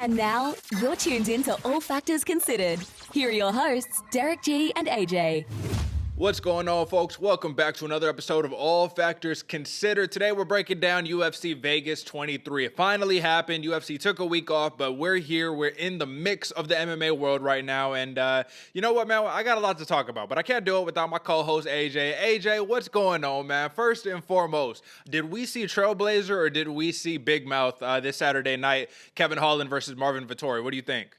And now, you're tuned in to All Factors Considered. Here are your hosts, Derick G and AJ. What's going on, folks? Welcome back to another episode of All Factors Considered. Today, we're breaking down UFC Vegas 23. It finally happened. UFC took a week off, but we're here. We're in the mix of the MMA world right now. And you know what, man? I got a lot to talk about, but I can't do it without my co-host, AJ. AJ, what's going on, man? First and foremost, did we see Trailblazer or did we see Big Mouth this Saturday night? Kevin Holland versus Marvin Vettori. What do you think?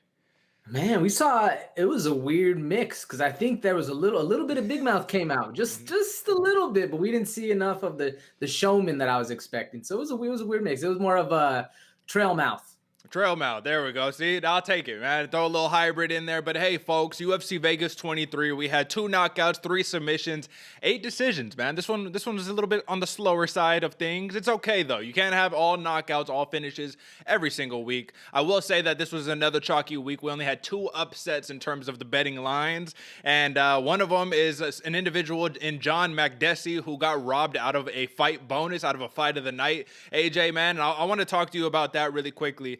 Man, we saw it was a weird mix because I think there was a little bit of Big Mouth came out, just a little bit, but we didn't see enough of the showman that I was expecting. So it was a weird mix. It was more of a trail mouth. Trail mouth. There we go. See, I'll take it, man. Throw a little hybrid in there. But hey, folks, UFC Vegas 23. We had 2 knockouts, 3 submissions, 8 decisions, man. This one was a little bit on the slower side of things. It's okay, though. You can't have all knockouts, all finishes every single week. I will say that this was another chalky week. We only had 2 upsets in terms of the betting lines. And one of them is an individual in John Makdessi who got robbed out of a fight bonus, out of a fight of the night. AJ, man, and I want to talk to you about that really quickly.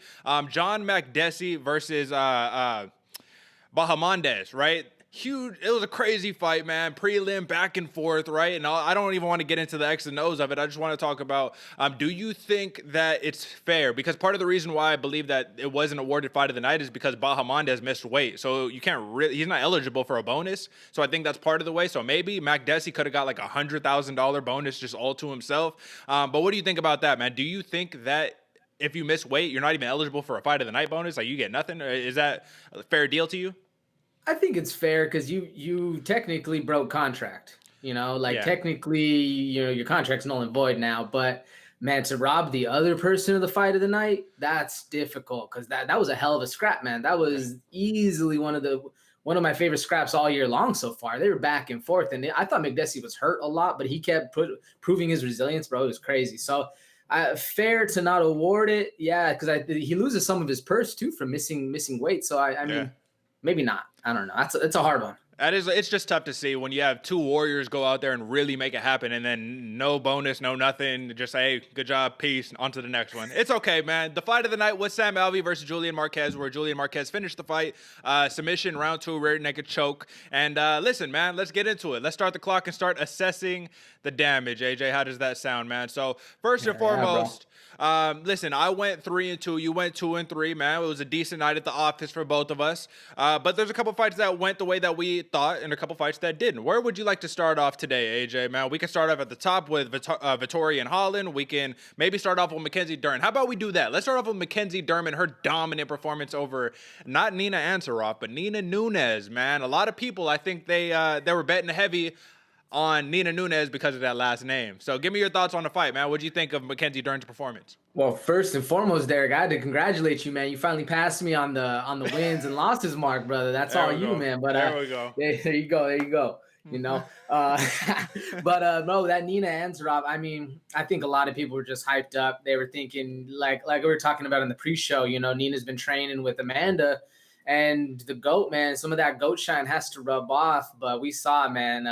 John Makdessi versus Bahamondes, right? Huge. It was a crazy fight, man. Prelim, back and forth, right? And I don't even want to get into the X and O's of it. I just want to talk about, do you think that it's fair? Because part of the reason why I believe that it wasn't awarded fight of the night is because Bahamondes missed weight. So you can't really, he's not eligible for a bonus. So I think that's part of the way. So maybe Makdessi could have got like $100,000 bonus just all to himself. But what do you think about that, man? Do you think that if you miss weight, you're not even eligible for a fight of the night bonus? Like, you get nothing? Or is that a fair deal to you? I think it's fair because you technically broke contract. Technically, your contract's null and void now. But man, to rob the other person of the fight of the night, that's difficult because that was a hell of a scrap, man. That was easily one of my favorite scraps all year long so far. They were back and forth, and I thought Makdessi was hurt a lot, but he kept proving his resilience, bro. It was crazy. So. Fair to not award it, yeah, because he loses some of his purse too from missing weight. So I mean, maybe not. I don't know. It's a hard one. It's just tough to see when you have 2 warriors go out there and really make it happen, and then no bonus, no nothing. Just say, hey, good job, peace, on to the next one. It's okay, man. The fight of the night was Sam Alvey versus Julian Marquez, where Julian Marquez finished the fight. Submission, round 2, rear naked choke. And listen, man, let's get into it. Let's start the clock and start assessing the damage. AJ, how does that sound, man? So first and foremost, listen, I went 3-2. You went 2-3, man. It was a decent night at the office for both of us. But there's a couple fights that went the way that we thought and a couple fights that didn't. Where would you like to start off today, AJ, man? We can start off at the top with Vettori and Holland. We can maybe start off with Mackenzie Dern. How about we do that? Let's start off with Mackenzie Dern and her dominant performance over not Nina Ansaroff, but Nina Nunes, man. A lot of people, I think they were betting heavy on Nina Nunes because of that last name. So give me your thoughts on the fight, man. What do you think of Mackenzie Dern's performance? Well, first and foremost, Derick, I had to congratulate you, man. You finally passed me on the wins and losses mark, brother. That's all you, man. But there we go. There you go. No, that Nina Ansaroff, I mean, I think a lot of people were just hyped up. They were thinking, like we were talking about in the pre-show, Nina's been training with Amanda. And the GOAT, man, some of that GOAT shine has to rub off. But we saw, man,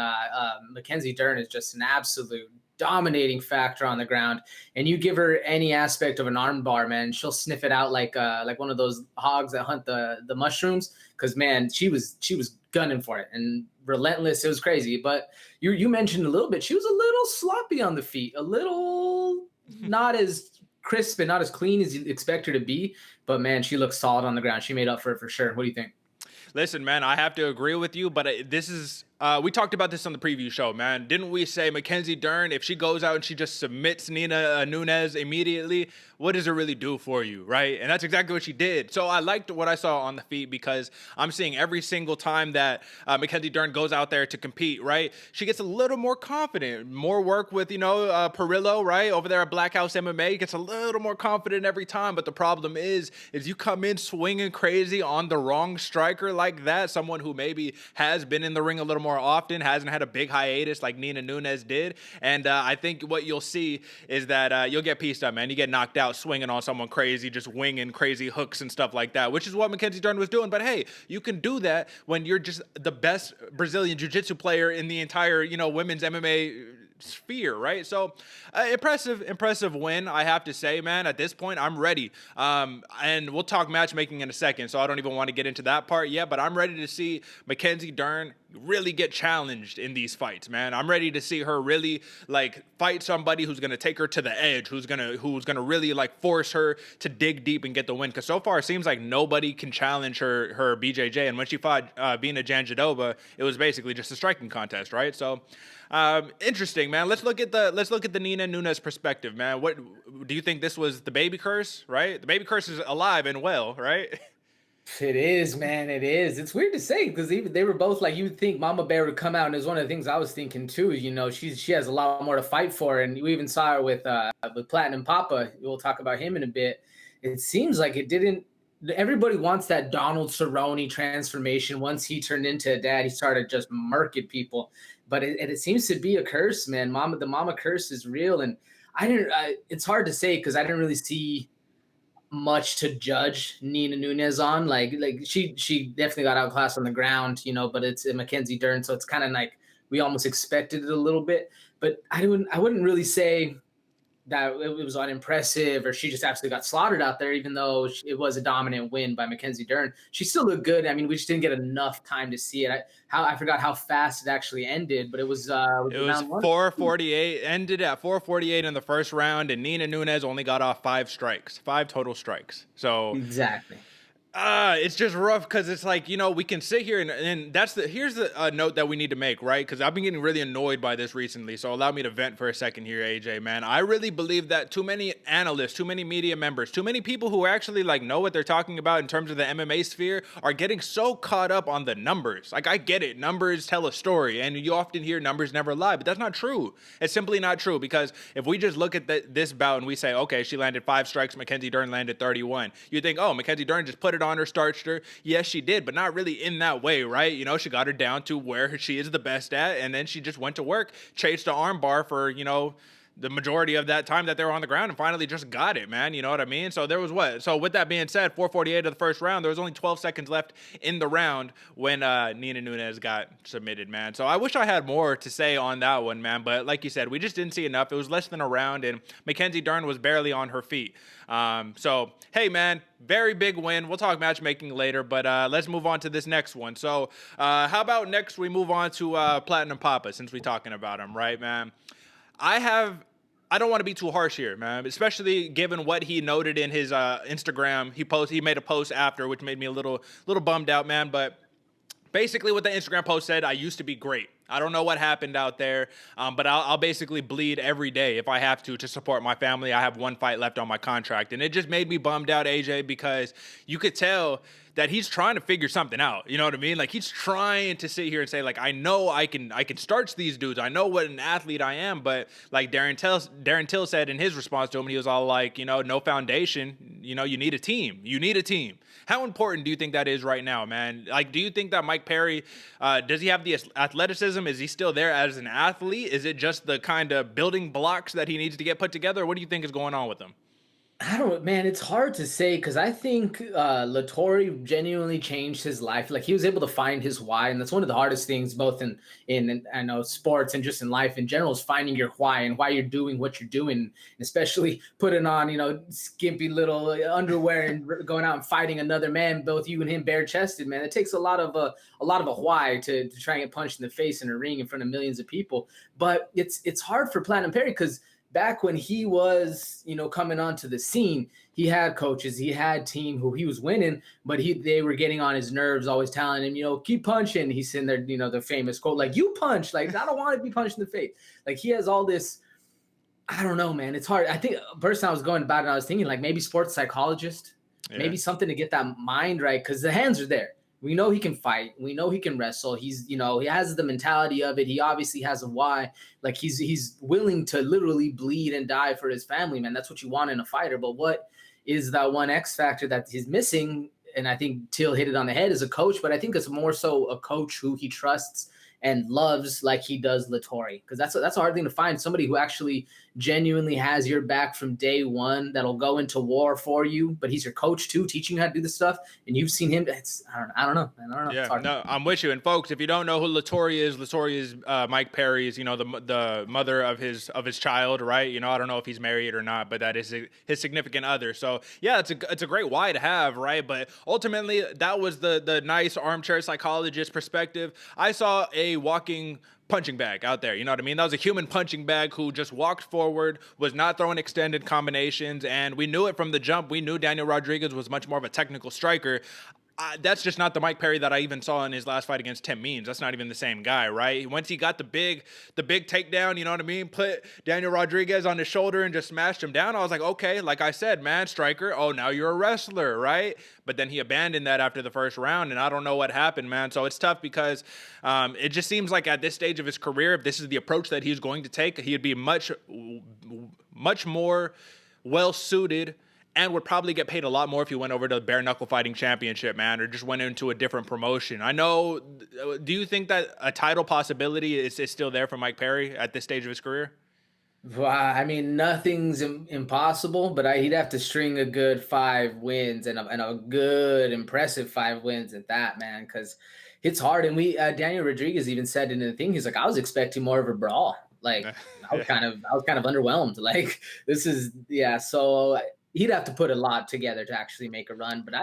Mackenzie Dern is just an absolute dominating factor on the ground. And you give her any aspect of an arm bar, man, she'll sniff it out like one of those hogs that hunt the mushrooms. Because, man, she was gunning for it and relentless. It was crazy. But you mentioned a little bit, she was a little sloppy on the feet, a little not as crisp and not as clean as you'd expect her to be, but man, she looks solid on the ground. She made up for it for sure. What do you think? Listen, man, I have to agree with you, but this is we talked about this on the preview show, man. Didn't we say Mackenzie Dern, if she goes out and she just submits Nina Nunes immediately, what does it really do for you, right? And that's exactly what she did. So I liked what I saw on the feet because I'm seeing every single time that Mackenzie Dern goes out there to compete, right? She gets a little more confident, more work with, Perillo, right? Over there at Black House MMA, gets a little more confident every time. But the problem is you come in swinging crazy on the wrong striker like that, someone who maybe has been in the ring a little more often, hasn't had a big hiatus like Nina Nunes did. And I think what you'll see is that you'll get pieced up, man. You get knocked out swinging on someone crazy, just winging crazy hooks and stuff like that, which is what Mackenzie Dern was doing. But hey, you can do that when you're just the best Brazilian jiu-jitsu player in the entire, women's MMA sphere, right? So impressive win, I have to say, man. At this point, I'm ready. And we'll talk matchmaking in a second, so I don't even want to get into that part yet, but I'm ready to see Mackenzie Dern really get challenged in these fights, man. I'm ready to see her really like fight somebody who's going to take her to the edge, who's going to really like force her to dig deep and get the win. Cause so far it seems like nobody can challenge her BJJ. And when she fought Nina Janjadova, it was basically just a striking contest, right? So interesting, man. Let's look at the Nina Nunes perspective, man. What do you think? This was the baby curse, right? The baby curse is alive and well, right? It is, man. It is. It's weird to say because they were both like, you would think Mama Bear would come out, and it's one of the things I was thinking too. You know, she has a lot more to fight for, and we even saw her with Platinum Papa. We'll talk about him in a bit. It seems like it didn't. Everybody wants that Donald Cerrone transformation. Once he turned into a dad, he started just murking people. But it seems to be a curse, man. The mama curse is real, and it's hard to say because I didn't really see much to judge Nina Nunes on. Like she definitely got outclassed on the ground, you know, but it's a Mackenzie Dern, so it's kind of like we almost expected it a little bit. But I wouldn't really say that it was unimpressive or she just absolutely got slaughtered out there, even though it was a dominant win by Mackenzie Dern. She still looked good. I mean, we just didn't get enough time to see it. I forgot how fast it actually ended, but it was 4:48, ended at 4:48 in the first round, and Nina Nunes only got off 5 total strikes. So exactly. It's just rough because it's like, you know, we can sit here and here's the note that we need to make, right? Because I've been getting really annoyed by this recently. So allow me to vent for a second here, AJ, man. I really believe that too many analysts, too many media members, too many people who actually like know what they're talking about in terms of the MMA sphere are getting so caught up on the numbers. Like, I get it. Numbers tell a story, and you often hear numbers never lie, but that's not true. It's simply not true, because if we just look at this bout and we say, okay, she landed 5 strikes, Mackenzie Dern landed 31, you think, oh, Mackenzie Dern just put it on her, starched her. Yes, she did, but not really in that way, right? You know, she got her down to where she is the best at, and then she just went to work, chased the arm bar for, you know, the majority of that time that they were on the ground, and finally just got it, man. You know what I mean? So there was So with that being said, 4:48 of the first round, there was only 12 seconds left in the round when Nina Nunes got submitted, man. So I wish I had more to say on that one, man. But like you said, we just didn't see enough. It was less than a round, and Mackenzie Dern was barely on her feet. So, hey, man, very big win. We'll talk matchmaking later, but let's move on to this next one. So how about next we move on to Platinum Papa, since we're talking about him, right, man? I don't want to be too harsh here, man, especially given what he noted in his Instagram. He made a post after, which made me a little bummed out, man. But basically what the Instagram post said, I used to be great. I don't know what happened out there, but I'll basically bleed every day if I have to support my family. I have 1 fight left on my contract. And it just made me bummed out, AJ, because you could tell that he's trying to figure something out. You know what I mean? Like, he's trying to sit here and say, like, I know I can starch these dudes. I know what an athlete I am. But like Darren Till said in his response to him, he was all like, you know, no foundation. You know, you need a team. You need a team. How important do you think that is right now, man? Like, do you think that Mike Perry, does he have the athleticism? Is he still there as an athlete? Is it just the kind of building blocks that he needs to get put together? What do you think is going on with him? Man, it's hard to say because I think Vettori genuinely changed his life. Like, he was able to find his why, and that's one of the hardest things, both in I know sports and just in life in general, is finding your why and why you're doing what you're doing, and especially putting on, you know, skimpy little underwear and going out and fighting another man, both you and him bare chested. Man, it takes a lot of a why to try and get punched in the face in a ring in front of millions of people. But it's hard for Platinum Perry because back when he was, you know, coming onto the scene, he had coaches, he had team who he was winning, but they were getting on his nerves, always telling him, you know, keep punching. He's sitting there, you know, the famous quote, like, you punch, like, I don't want to be punched in the face. Like, he has all this, I don't know, man. It's hard. I think personally I was going about it, I was thinking like maybe sports psychologist, maybe something to get that mind right, because the hands are there. We know he can fight. We know he can wrestle. He's, you know, he has the mentality of it. He obviously has a why. Like, he's willing to literally bleed and die for his family, man. That's what you want in a fighter. But what is that one X factor that he's missing? And I think Till hit it on the head as a coach, but I think it's more so a coach who he trusts and loves like he does Vettori, because that's a hard thing to find, somebody who actually genuinely has your back from day one, that'll go into war for you, but he's your coach too, teaching you how to do this stuff, and you've seen him. I don't know. Yeah, no, I'm with you. And folks, if you don't know who Vettori is Mike Perry's, the mother of his child, right? I don't know if he's married or not, but that is his significant other. So yeah, it's a great why to have, right? But ultimately, that was the nice armchair psychologist perspective. I saw a walking punching bag out there. You know what I mean? That was a human punching bag who just walked forward, was not throwing extended combinations, and we knew it from the jump. We knew Daniel Rodriguez was much more of a technical striker. That's just not the Mike Perry that I even saw in his last fight against Tim Means. That's not even the same guy, right? Once he got the big takedown, you know what I mean? Put Daniel Rodriguez on his shoulder and just smashed him down. I was like, okay, like I said, man, striker. Oh, now you're a wrestler, right? But then he abandoned that after the first round, and I don't know what happened, man. So it's tough because it just seems like at this stage of his career, if this is the approach that he's going to take, he'd be much more well-suited and would probably get paid a lot more if he went over to the bare knuckle fighting championship, man, or just went into a different promotion. I know. Do you think that a title possibility is still there for Mike Perry at this stage of his career? Well, I mean, nothing's impossible, but he'd have to string a good 5 wins and a good, impressive 5 wins at that, man, because it's hard. And Daniel Rodriguez even said in the thing, he's like, I was expecting more of a brawl. Like, I was kind of underwhelmed. Like, this is, yeah. So he'd have to put a lot together to actually make a run. But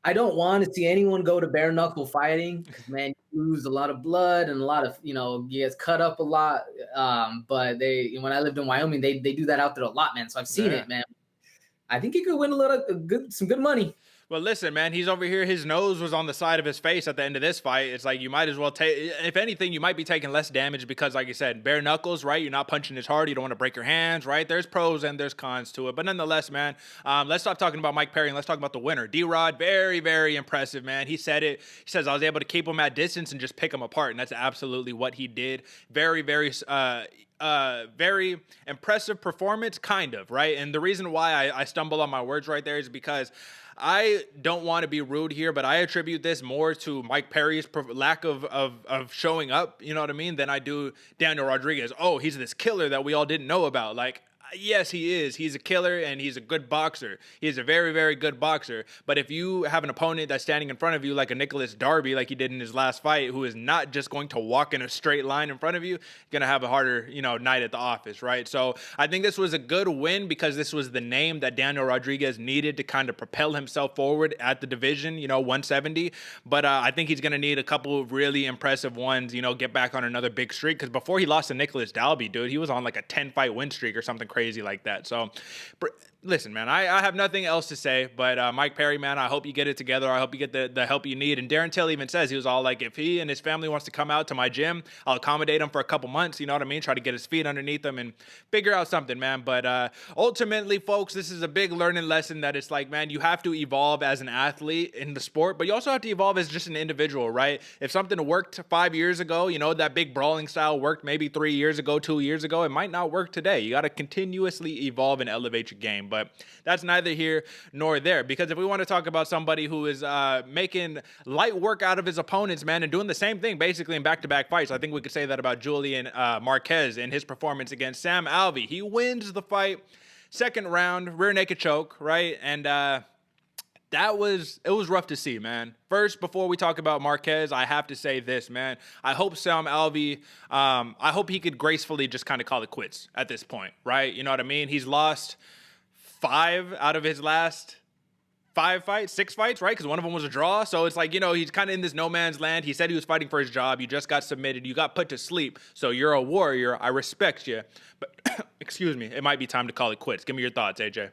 I don't want to see anyone go to bare knuckle fighting, because, man, you lose a lot of blood and a lot of, you get cut up a lot. But when I lived in Wyoming, they do that out there a lot, man. So I've seen it, man. I think he could win some good money. Well, listen, man, he's over here. His nose was on the side of his face at the end of this fight. It's like you might as well take, if anything, you might be taking less damage because, like you said, bare knuckles, right? You're not punching as hard. You don't want to break your hands, right? There's pros and there's cons to it. But nonetheless, man, let's stop talking about Mike Perry and let's talk about the winner. D-Rod, very, very impressive, man. He said it. He says, I was able to keep him at distance and just pick him apart. And that's absolutely what he did. Very, very very impressive performance, kind of, right? And the reason why I stumble on my words right there is because I don't want to be rude here, but I attribute this more to Mike Perry's lack of showing up, you know what I mean, than I do Daniel Rodriguez. Oh, he's this killer that we all didn't know about. Like, yes, he is. He's a killer and he's a good boxer. He's a very, very good boxer. But if you have an opponent that's standing in front of you like a Nicholas Darby, like he did in his last fight, who is not just going to walk in a straight line in front of you, you're going to have a harder, night at the office, right? So I think this was a good win because this was the name that Daniel Rodriguez needed to kind of propel himself forward at the division, 170. But I think he's going to need a couple of really impressive ones, get back on another big streak. Because before he lost to Nicholas Dalby, dude, he was on like a 10-fight win streak or something crazy like that. So listen, man, I have nothing else to say, but Mike Perry, man, I hope you get it together. I hope you get the help you need. And Darren Till even says, he was all like, if he and his family wants to come out to my gym, I'll accommodate him for a couple months, you know what I mean? Try to get his feet underneath him and figure out something, man. But ultimately, folks, this is a big learning lesson that it's like, man, you have to evolve as an athlete in the sport, but you also have to evolve as just an individual, right? If something worked 5 years ago, that big brawling style worked maybe 3 years ago, 2 years ago, it might not work today. You got to continuously evolve and elevate your game. But that's neither here nor there, because if we want to talk about somebody who is making light work out of his opponents, man, and doing the same thing basically in back-to-back fights, I think we could say that about Julian Marquez in his performance against Sam Alvey. He wins the fight, second round, rear naked choke, right? And it was rough to see, man. First, before we talk about Marquez, I have to say this, man. I hope Sam Alvey, I hope he could gracefully just kind of call it quits at this point, right? You know what I mean? He's lost 5 out of his last 6 fights, right? Because one of them was a draw. So it's like, he's kind of in this no man's land. He said he was fighting for his job. You just got submitted. You got put to sleep. So you're a warrior. I respect you. But excuse me, it might be time to call it quits. Give me your thoughts, AJ.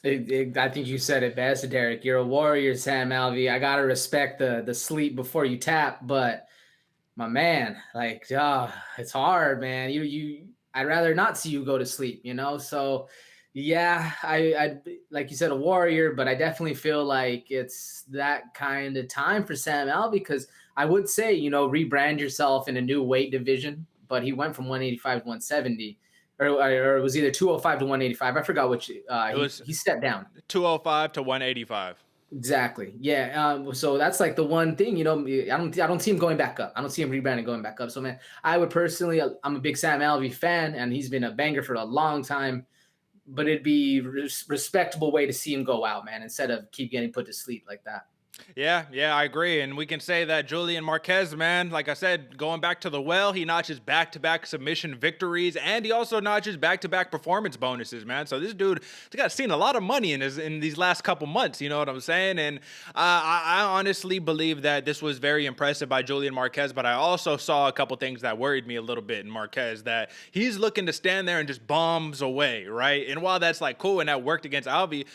I think you said it best, Derek. You're a warrior, Sam Alvey. I gotta respect the sleep before you tap, but my man, like, it's hard, man. I'd rather not see you go to sleep, So yeah, I like you said, a warrior, but I definitely feel like it's that kind of time for Sam Alvey, because I would say, rebrand yourself in a new weight division, but he went from 185 to 170. Or it was either 205 to 185. I forgot which. He stepped down. 205 to 185. Exactly. Yeah. So that's like the one thing, I don't see him going back up. I don't see him rebounding going back up. So man, I would personally, I'm a big Sam Alvey fan, and he's been a banger for a long time. But it'd be respectable way to see him go out, man, instead of keep getting put to sleep like that. Yeah, I agree. And we can say that Julian Marquez, man, like I said, going back to the well, he notches back-to-back submission victories, and he also notches back-to-back performance bonuses, man. So this dude got seen a lot of money in these last couple months, you know what I'm saying? And I honestly believe that this was very impressive by Julian Marquez, but I also saw a couple things that worried me a little bit in Marquez, that he's looking to stand there and just bombs away, right? And while that's like cool and that worked against Alvey,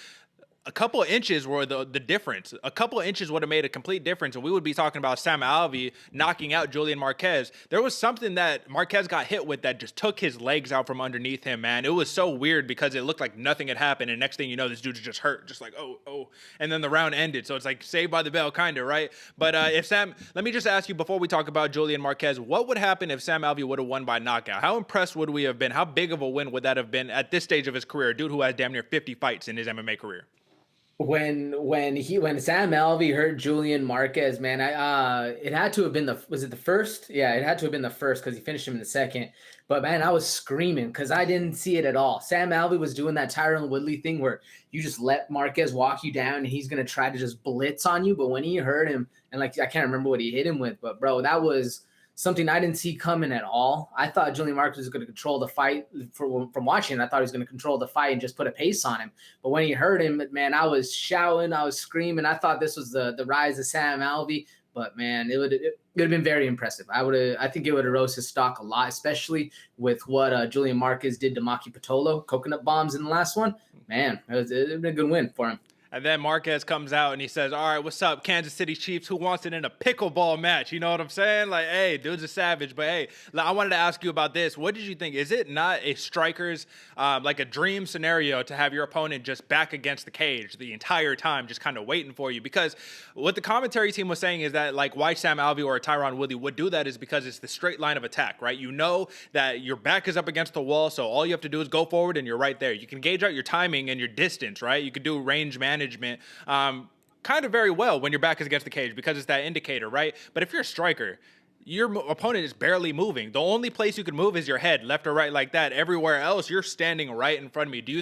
a couple of inches were the difference. A couple of inches would have made a complete difference, and we would be talking about Sam Alvey knocking out Julian Marquez. There was something that Marquez got hit with that just took his legs out from underneath him, man. It was so weird because it looked like nothing had happened, and next thing you know, this dude's just hurt, just like, oh. And then the round ended, so it's like Saved by the Bell, kind of, right? But let me just ask you before we talk about Julian Marquez, what would happen if Sam Alvey would have won by knockout? How impressed would we have been? How big of a win would that have been at this stage of his career? A dude who has damn near 50 fights in his MMA career. When Sam Alvey hurt Julian Marquez, man, it had to have been was it the first? Yeah, it had to have been the first because he finished him in the second. But man, I was screaming because I didn't see it at all. Sam Alvey was doing that Tyron Woodley thing where you just let Marquez walk you down and he's gonna try to just blitz on you. But when he hurt him, and like I can't remember what he hit him with, but bro, that was something I didn't see coming at all. I thought Julian Marquez was going to control the fight from watching. I thought he was going to control the fight and just put a pace on him. But when he hurt him, man, I was shouting, I was screaming. I thought this was the rise of Sam Alvey. But man, it would have been very impressive. I think it would have rose his stock a lot, especially with what Julian Marquez did to Maki Pitolo, coconut bombs in the last one. Man, it would have been a good win for him. And then Marquez comes out and he says, all right, what's up, Kansas City Chiefs? Who wants it in a pickleball match? You know what I'm saying? Like, hey, dude's a savage. But, hey, I wanted to ask you about this. What did you think? Is it not a striker's, like a dream scenario to have your opponent just back against the cage the entire time, just kind of waiting for you? Because what the commentary team was saying is that, like, why Sam Alvey or Tyron Woodley would do that is because it's the straight line of attack, right? You know that your back is up against the wall, so all you have to do is go forward and you're right there. You can gauge out your timing and your distance, right? You could do range management kind of very well when your back is against the cage because it's that indicator, right? But if you're a striker, your opponent is barely moving. The only place you can move is your head, left or right, like that. Everywhere else, you're standing right in front of me. What do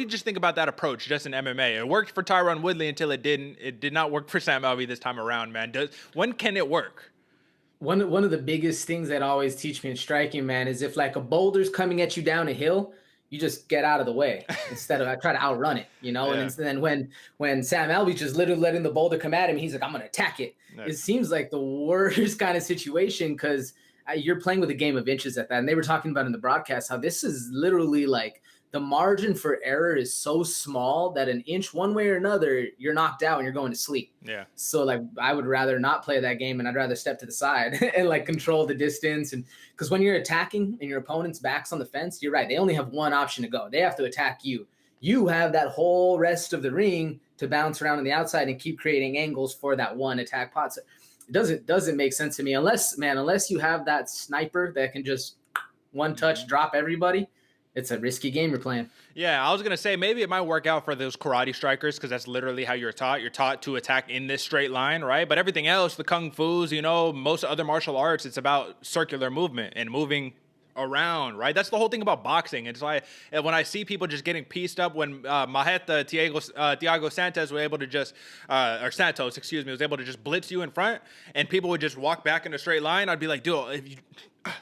you just think about that approach just in MMA? It worked for Tyron Woodley until it didn't. It did not work for Sam Alvey this time around, man. When can it work? One of the biggest things that always teach me in striking, man, is if like a boulder's coming at you down a hill, you just get out of the way instead of I try to outrun it, you know? Yeah. And then when Sam Alvey just literally letting the boulder come at him, he's like, I'm going to attack it. Nice. It seems like the worst kind of situation because you're playing with a game of inches at that. And they were talking about in the broadcast how this is literally like the margin for error is so small that an inch one way or another, you're knocked out and you're going to sleep. Yeah. So like I would rather not play that game and I'd rather step to the side and like control the distance. And because when you're attacking and your opponent's back's on the fence, you're right. They only have one option to go. They have to attack you. You have that whole rest of the ring to bounce around on the outside and keep creating angles for that one attack pot. So it doesn't make sense to me unless you have that sniper that can just one touch drop everybody. It's a risky game you're playing. Yeah, I was going to say maybe it might work out for those karate strikers because that's literally how you're taught. You're taught to attack in this straight line, right? But everything else, the kung fus, most other martial arts, it's about circular movement and moving around, right? That's the whole thing about boxing. It's like when I see people just getting pieced up when Thiago Santos was able to just, or Santos, excuse me, was able to just blitz you in front and people would just walk back in a straight line, I'd be like, dude, if you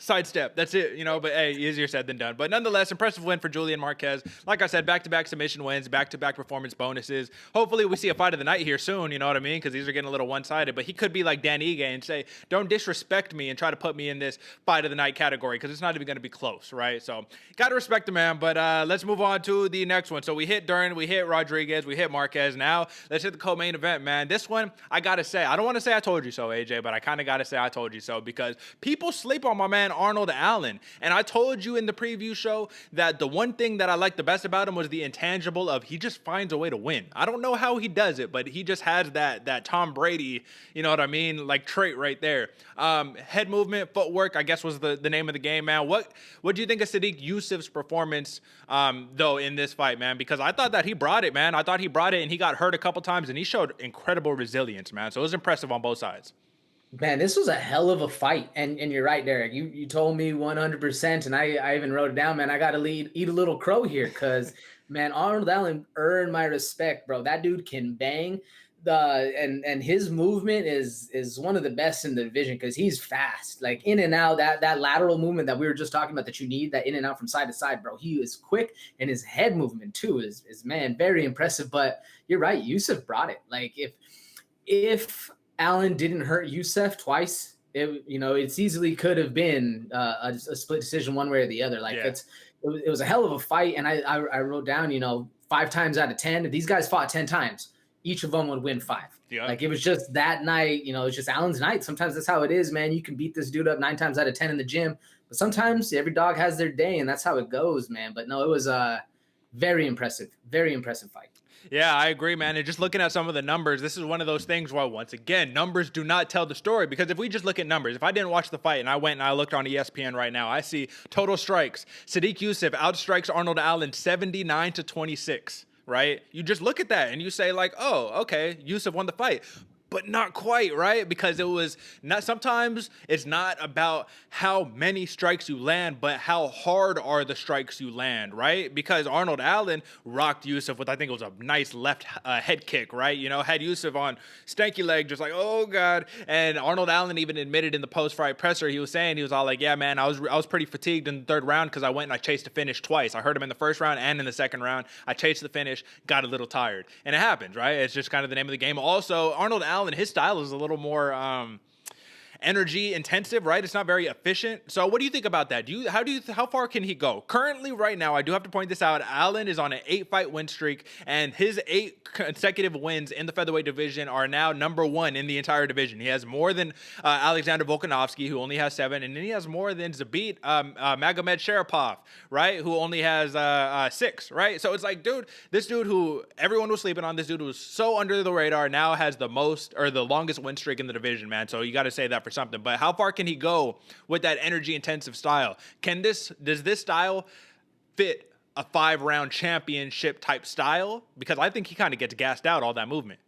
sidestep, that's it, but hey, easier said than done. But nonetheless, impressive win for Julian Marquez. Like I said, back-to-back submission wins, back-to-back performance bonuses. Hopefully we see a fight of the night here soon, you know what I mean? Because these are getting a little one-sided. But he could be like Dan Ige and say, don't disrespect me and try to put me in this fight of the night category because it's not even going to be close, right? So got to respect the man. But let's move on to the next one. So we hit Dern, we hit Rodriguez, we hit Marquez. Now let's hit the co-main event, man. This one, I got to say, I don't want to say I told you so, AJ, but I kind of got to say I told you so because people sleep on my my man Arnold Allen. And I told you in the preview show that the one thing that I liked the best about him was the intangible of he just finds a way to win. I don't know how he does it, but he just has that Tom Brady, you know what I mean, like trait right there. Head movement, footwork, I guess was the name of the game, man. What do you think of Sodiq Yusuff's performance, though, in this fight, man? Because I thought that he brought it, man. I thought he brought it, and he got hurt a couple times, and he showed incredible resilience, man. So it was impressive on both sides. Man, this was a hell of a fight. And you're right, Derek. You told me 100%, and I even wrote it down, man. I got to eat a little crow here because, man, Arnold Allen earned my respect, bro. That dude can bang. And his movement is one of the best in the division because he's fast, like in and out, that lateral movement that we were just talking about that you need, that in and out from side to side, bro. He is quick, and his head movement too is man, very impressive. But you're right, Yusuff brought it. Like if Allen didn't hurt Yusuff twice, it's easily could have been a split decision one way or the other. Like it was a hell of a fight, and I wrote down 5 times out of 10, if these guys fought 10 times, each of them would win 5. Yeah. Like it was just that night, it's just Allen's night. Sometimes that's how it is, man. You can beat this dude up 9 times out of 10 in the gym, but sometimes every dog has their day, and that's how it goes, man. But no, it was a very impressive fight. Yeah, I agree, man. And just looking at some of the numbers, this is one of those things where, once again, numbers do not tell the story. Because if we just look at numbers, if I didn't watch the fight and I went and I looked on ESPN right now, I see total strikes. Sodiq Yusuff outstrikes Arnold Allen 79-26. Right? You just look at that and you say like, oh, okay, Yusuff won the fight. But not quite, right? Because it was not, sometimes it's not about how many strikes you land, but how hard are the strikes you land, right? Because Arnold Allen rocked Yusuff with, I think it was a nice left head kick, right? Had Yusuff on stanky leg, just like, oh God. And Arnold Allen even admitted in the post-fight presser, he was all like, yeah, man, I was pretty fatigued in the third round because I went and I chased the finish twice. I heard him in the first round and in the second round. I chased the finish, got a little tired. And it happens, right? It's just kind of the name of the game. Also, Arnold Allen, his style is a little more energy intensive, right? It's not very efficient. So what do you think about that? How far can he go? Currently, right now, I do have to point this out, Allen is on an 8-fight win streak, and his 8 consecutive wins in the featherweight division are now number 1 in the entire division. He has more than Alexander Volkanovski, who only has 7, and then he has more than Zabit Magomed Sharapov, right? Who only has 6, right? So it's like, dude, this dude who everyone was sleeping on, this dude who was so under the radar, now has the longest win streak in the division, man. So you got to say that for something. But how far can he go with that energy intensive style? Does this style fit a 5-round championship type style? Because I think he kind of gets gassed out, all that movement.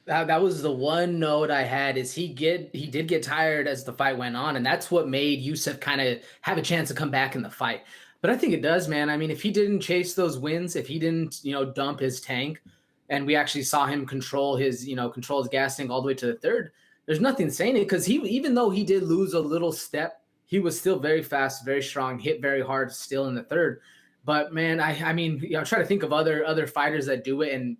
That was the one note I had, is he did get tired as the fight went on, and that's what made Yusuff kind of have a chance to come back in the fight. But I think it does, man. I mean, if he didn't chase those wins, if he didn't, dump his tank, and we actually saw him control his gas tank all the way to the third, there's nothing saying it, because even though he did lose a little step, he was still very fast, very strong, hit very hard still in the third. But man, I mean, I try to think of other fighters that do it, and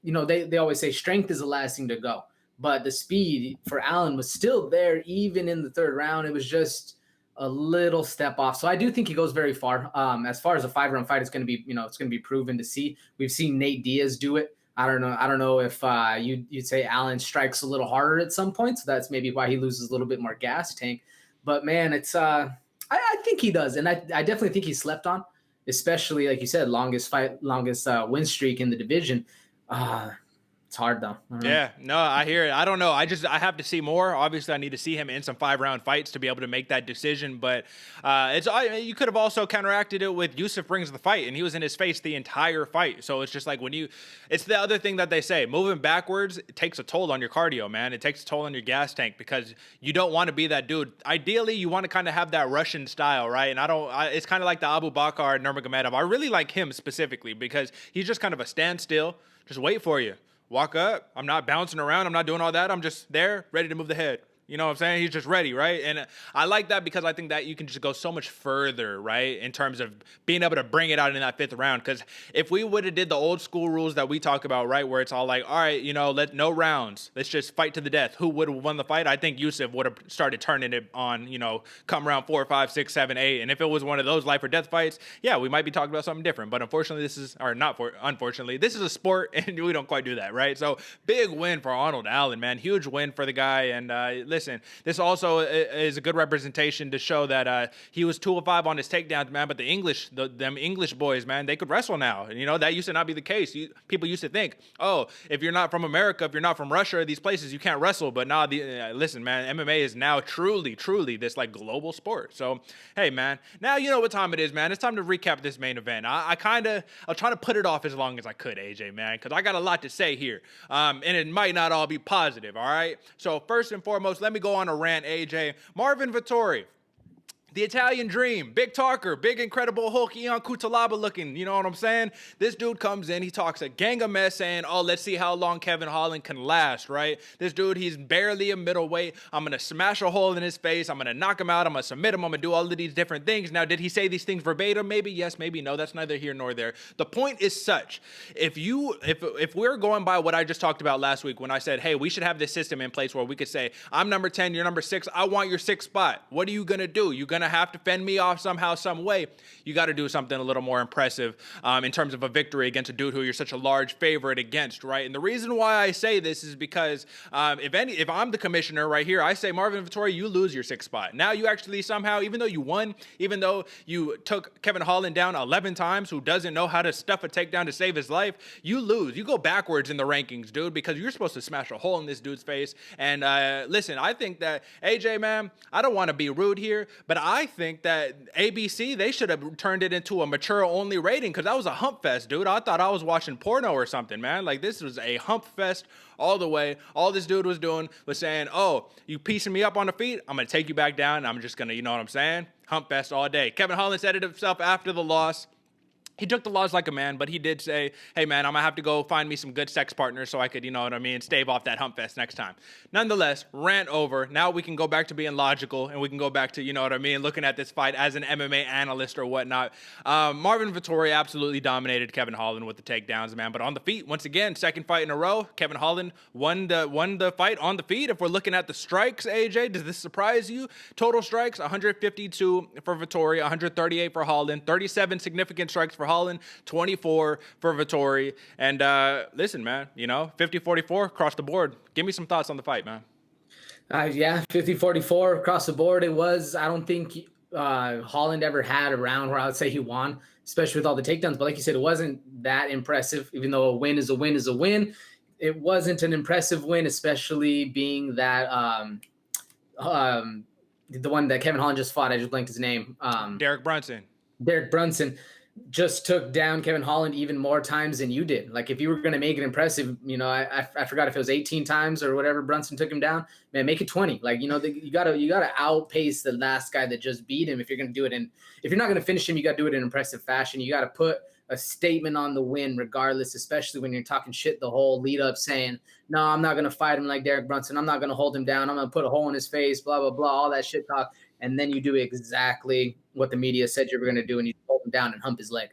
they always say strength is the last thing to go, but the speed for Allen was still there even in the third round. It was just a little step off. So I do think he goes very far. As far as a 5-round fight, it's going to be, it's going to be proven to see. We've seen Nate Diaz do it. I don't know if you'd say Allen strikes a little harder at some point, so that's maybe why he loses a little bit more gas tank. But man, it's I think he does, and I definitely think he slept on, especially like you said, longest win streak in the division. It's hard though. Yeah, no, I hear it. I don't know. I have to see more. Obviously, I need to see him in some 5-round fights to be able to make that decision. But you could have also counteracted it with Yusuff brings the fight, and he was in his face the entire fight. So it's just like it's the other thing that they say, moving backwards, it takes a toll on your cardio, man. It takes a toll on your gas tank, because you don't want to be that dude. Ideally, you want to kind of have that Russian style, right? And it's kind of like the Abu Bakr Nurmagomedov. I really like him specifically because he's just kind of a standstill, just wait for you. Walk up. I'm not bouncing around. I'm not doing all that. I'm just there, ready to move the head. You know what I'm saying? He's just ready, right? And I like that because I think that you can just go so much further, right, in terms of being able to bring it out in that 5th round. Because if we would have did the old school rules that we talk about, right, where it's all like, all right, no rounds. Let's just fight to the death. Who would have won the fight? I think Yusuff would have started turning it on, come round 4, 5, 6, 7, 8. And if it was one of those life or death fights, yeah, we might be talking about something different. But unfortunately, this is a sport, and we don't quite do that, right? So big win for Arnold Allen, man. Huge win for the guy. And listen, this also is a good representation to show that he was 205 on his takedowns, man. But them English boys, man, they could wrestle now. And, that used to not be the case. People used to think, oh, if you're not from America, if you're not from Russia, these places, you can't wrestle. But nah, listen, man, MMA is now truly this like global sport. So, hey, man, now you know what time it is, man. It's time to recap this main event. I'll try to put it off as long as I could, AJ, man, because I got a lot to say here. And it might not all be positive, all right? So first and foremost, let me go on a rant, AJ. Marvin Vettori, the Italian dream, big talker, big incredible Hulk, Ion Cutelaba looking, you know what I'm saying? This dude comes in, he talks a gang of mess saying, oh, let's see how long Kevin Holland can last, right? This dude, he's barely a middleweight. I'm going to smash a hole in his face. I'm going to knock him out. I'm going to submit him. I'm going to do all of these different things. Now, did he say these things verbatim? Maybe yes, maybe no. That's neither here nor there. The point is such, if we're going by what I just talked about last week when I said, hey, we should have this system in place where we could say, I'm number 10, you're number 6. I want your 6th spot. What are you going to do? You're going to have to fend me off somehow, some way. You got to do something a little more impressive in terms of a victory against a dude who you're such a large favorite against, right? And the reason why I say this is because if I'm the commissioner right here, I say, Marvin Vettori, you lose your 6th spot. Now you actually somehow, even though you won, even though you took Kevin Holland down 11 times, who doesn't know how to stuff a takedown to save his life, you lose. You go backwards in the rankings, dude, because you're supposed to smash a hole in this dude's face. And listen, I think that, AJ, man, I don't want to be rude here, but I think that ABC, they should have turned it into a mature-only rating because that was a hump fest, dude. I thought I was watching porno or something, man. Like, this was a hump fest all the way. All this dude was doing was saying, oh, you piecing me up on the feet? I'm going to take you back down, and I'm just going to, you know what I'm saying? Hump fest all day. Kevin Holland said it himself after the loss. He took the loss like a man, but he did say, hey, man, I'm going to have to go find me some good sex partners so I could, you know what I mean, stave off that hump fest next time. Nonetheless, rant over. Now we can go back to being logical, and we can go back to, you know what I mean, looking at this fight as an MMA analyst or whatnot. Marvin Vettori absolutely dominated Kevin Holland with the takedowns, man. But on the feet, once again, second fight in a row, Kevin Holland won the fight on the feet. If we're looking at the strikes, AJ, does this surprise you? Total strikes, 152 for Vettori, 138 for Holland, 37 significant strikes for Holland, 24 for Vettori. And listen, man, 50-44 across the board. Give me some thoughts on the fight, man. Yeah, 50-44 across the board. It was, I don't think Holland ever had a round where I would say he won, especially with all the takedowns. But like you said, it wasn't that impressive, even though a win is a win is a win. It wasn't an impressive win, especially being that the one that Kevin Holland just fought. I just blanked his name. Derek Brunson just took down Kevin Holland even more times than you did. Like, if you were going to make it impressive, I forgot if it was 18 times or whatever Brunson took him down, man, make it 20. Like, you gotta outpace the last guy that just beat him if you're going to do it. And if you're not going to finish him, you got to do it in impressive fashion. You got to put a statement on the win regardless, especially when you're talking shit the whole lead up saying, no, I'm not going to fight him like Derek Brunson. I'm not going to hold him down. I'm going to put a hole in his face, blah, blah, blah, all that shit talk. And then you do exactly what the media said you were going to do, and you hold him down and hump his leg.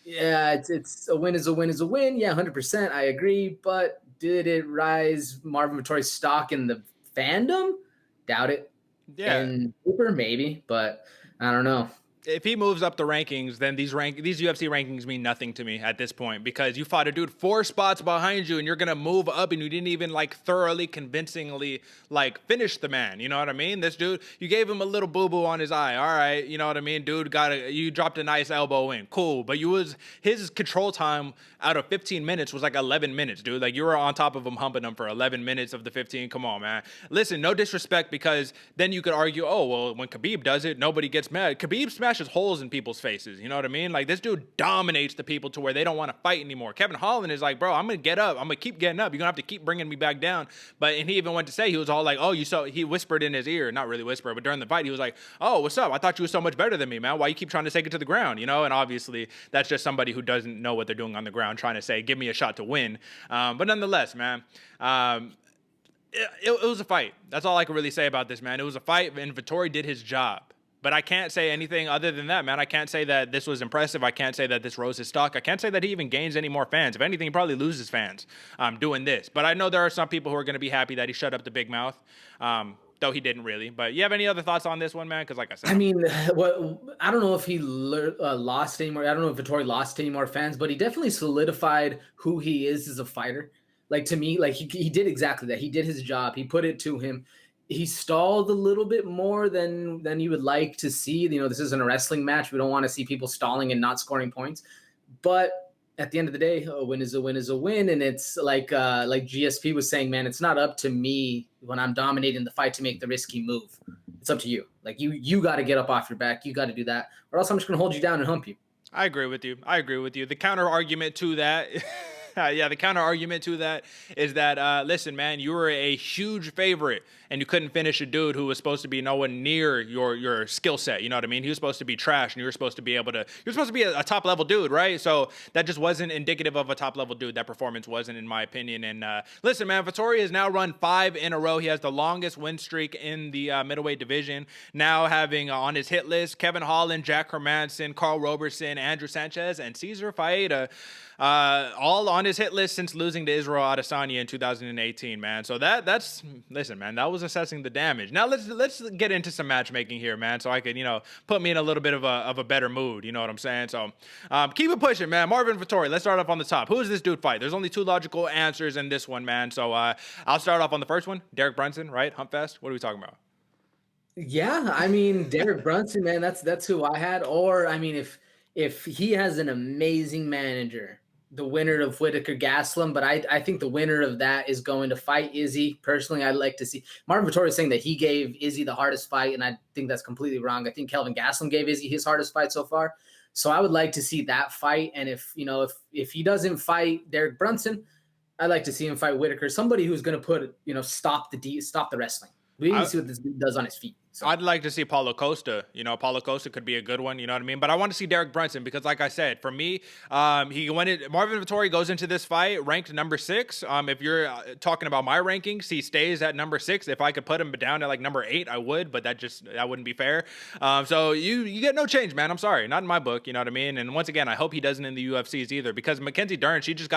Yeah, it's a win is a win is a win. Yeah, 100%. I agree. But did it rise Marvin Vettori's stock in the fandom? Doubt it. Yeah. And Cooper, maybe, but I don't know. If he moves up the rankings, then these UFC rankings mean nothing to me at this point, because you fought a dude 4 spots behind you and you're going to move up and you didn't even thoroughly convincingly finish the man. You know what I mean? This dude, you gave him a little boo-boo on his eye. All right. You know what I mean? Dude you dropped a nice elbow in. Cool. But his control time out of 15 minutes was 11 minutes, dude. You were on top of him, humping him for 11 minutes of the 15. Come on, man. Listen, no disrespect, because then you could argue, oh, well, when Khabib does it, nobody gets mad. Khabib smashes holes in people's faces. You know what I mean? This dude dominates the people to where they don't want to fight anymore. Kevin Holland is bro, I'm going to get up. I'm going to keep getting up. You're going to have to keep bringing me back down. And he even went to say, he was all oh, he whispered in his ear, not really whisper, but during the fight, he was oh, what's up? I thought you were so much better than me, man. Why you keep trying to take it to the ground? And obviously that's just somebody who doesn't know what they're doing on the ground, trying to say, give me a shot to win. But nonetheless, man, it was a fight. That's all I can really say about this, man. It was a fight, and Vettori did his job. But I can't say anything other than that, man. I can't say that this was impressive. I can't say that this rose his stock. I can't say that he even gains any more fans. If anything, he probably loses fans doing this. But I know there are some people who are going to be happy that he shut up the big mouth, though he didn't really. But you have any other thoughts on this one, man? Because like I said, I mean, I don't know if he lost any more. I don't know if Vettori lost any more fans, but he definitely solidified who he is as a fighter. To me, he did exactly that. He did his job. He put it to him. he stalled a little bit more than you would like to see. You know, this isn't a wrestling match. We don't want to see people stalling and not scoring points. But at the end of the day, a win is a win is a win. And it's like GSP was saying, man, it's not up to me when I'm dominating the fight to make the risky move. It's up to you. Like you got to get up off your back. You got to do that, or else I'm just going to hold you down and hump you. I agree with you. The counter argument to that the counter argument to that is that, listen, man, you were a huge favorite and you couldn't finish a dude who was supposed to be nowhere near your skill set. You know what I mean? He was supposed to be trash and you're supposed to be a top level dude, right? So that just wasn't indicative of a top level dude. That performance wasn't, in my opinion. And listen, man, Vettori has now run 5 in a row. He has the longest win streak in the middleweight division, now having on his hit list Kevin Holland, Jack Hermanson, Carl Roberson, Andrew Sanchez, and Cesar Faeda. All on his hit list since losing to Israel Adesanya in 2018, man. So that's listen, man, that was assessing the damage. Now let's get into some matchmaking here, man, so I could, put me in a little bit of a better mood. You know what I'm saying? So keep it pushing, man. Marvin Vettori, let's start off on the top. Who does this dude fight? There's only 2 logical answers in this one, man. So I'll start off on the first one. Derek Brunson, right? Humpfest. What are we talking about? Yeah, I mean, Derek Brunson, man, that's who I had. Or I mean, if he has an amazing manager, the winner of Whitaker Gaslam, but I think the winner of that is going to fight Izzy. Personally, I'd like to see Marvin Vettori saying that he gave Izzy the hardest fight, and I think that's completely wrong. I think Kelvin Gaslam gave Izzy his hardest fight so far. So I would like to see that fight. And if he doesn't fight Derek Brunson, I'd like to see him fight Whitaker, somebody who's going to stop the wrestling. We need to see what this dude does on his feet. So. I'd like to see Paulo Costa. Paulo Costa could be a good one. You know what I mean? But I want to see Derek Brunson because, like I said, for me, Marvin Vettori goes into this fight ranked number 6. If you're talking about my rankings, he stays at number 6. If I could put him down at like number 8, I would, but that wouldn't be fair. So you get no change, man. I'm sorry, not in my book. You know what I mean? And once again, I hope he doesn't in the UFCs either because Mackenzie Dern, she just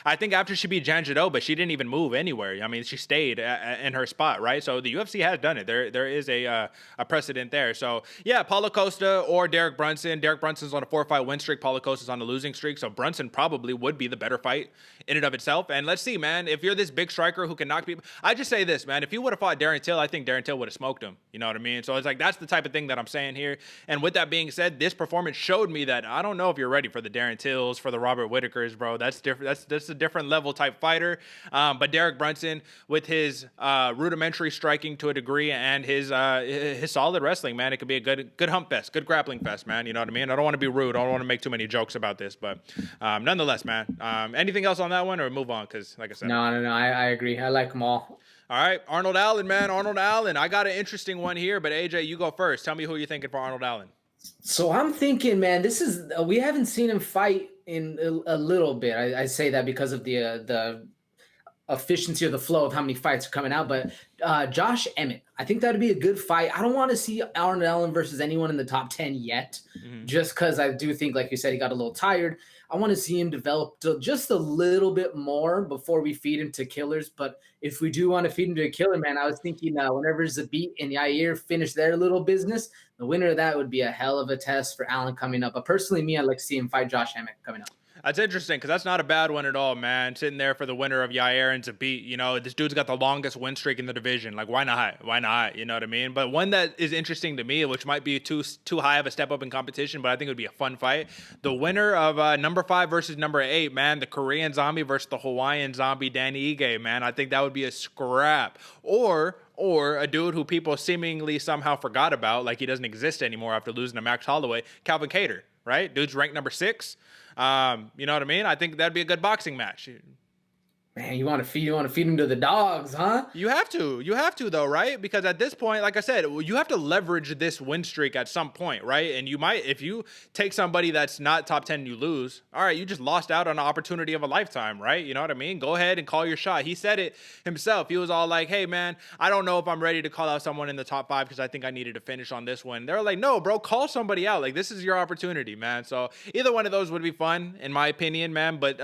I think after she beat Janjito, she didn't even move anywhere. I mean, she stayed in her spot, right? So the UFC has done it. There is a precedent there. So yeah, Paulo Costa or Derek Brunson. Derek Brunson's on a 4-fight win streak. Paulo Costa's on a losing streak. So Brunson probably would be the better fight in and of itself. And let's see, man, if you're this big striker who can knock people, I just say this, man, if he would have fought Darren Till, I think Darren Till would have smoked him. You know what I mean? So it's like, that's the type of thing that I'm saying here. And with that being said, this performance showed me that I don't know if you're ready for the Darren Tills, for the Robert Whitakers, bro. That's different. That's a different level type fighter. But Derek Brunson, with his rudimentary striking to a degree and his solid wrestling, man, it could be a good hump fest, good grappling fest, man. You know what I mean? I don't want to be rude. I don't want to make too many jokes about this, but nonetheless, man. Anything else on that one, or move on? Because, like I said, no, I agree. I like them all. All right, Arnold Allen, man. Arnold Allen. I got an interesting one here, but AJ, you go first. Tell me who you're thinking for Arnold Allen. So I'm thinking, man, we haven't seen him fight in a little bit. I say that because of the efficiency or the flow of how many fights are coming out. But Josh Emmett, I think that would be a good fight. I don't want to see Arnold Allen versus anyone in the top 10 yet, just because I do think, like you said, he got a little tired. I want to see him develop just a little bit more before we feed him to killers. But if we do want to feed him to a killer, man, I was thinking whenever Zabit and Yair finish their little business, the winner of that would be a hell of a test for Allen coming up. But personally, I'd like to see him fight Josh Emmett coming up. That's interesting because that's not a bad one at all, man. Sitting there for the winner of Yair and Zabit. This dude's got the longest win streak in the division. Like, why not? Why not? You know what I mean? But one that is interesting to me, which might be too high of a step up in competition, but I think it would be a fun fight. The winner of number 5 versus number 8, man, the Korean Zombie versus the Hawaiian Zombie, Danny Ige, man. I think that would be a scrap. Or a dude who people seemingly somehow forgot about, like he doesn't exist anymore after losing to Max Holloway, Calvin Kattar, right? Dude's ranked number 6. You know what I mean? I think that'd be a good boxing match. Man, you want to feed him to the dogs, huh? You have to though, right? Because at this point, like I said, you have to leverage this win streak at some point, right? And you might, if you take somebody that's not top 10 and you lose, all right, you just lost out on an opportunity of a lifetime, right? You know what I mean? Go ahead and call your shot. He said it himself. He was all like, hey man, I don't know if I'm ready to call out someone in the top 5 because I think I needed to finish on this one. They're like, no, bro, call somebody out. Like, this is your opportunity, man. So either one of those would be fun, in my opinion, man. But,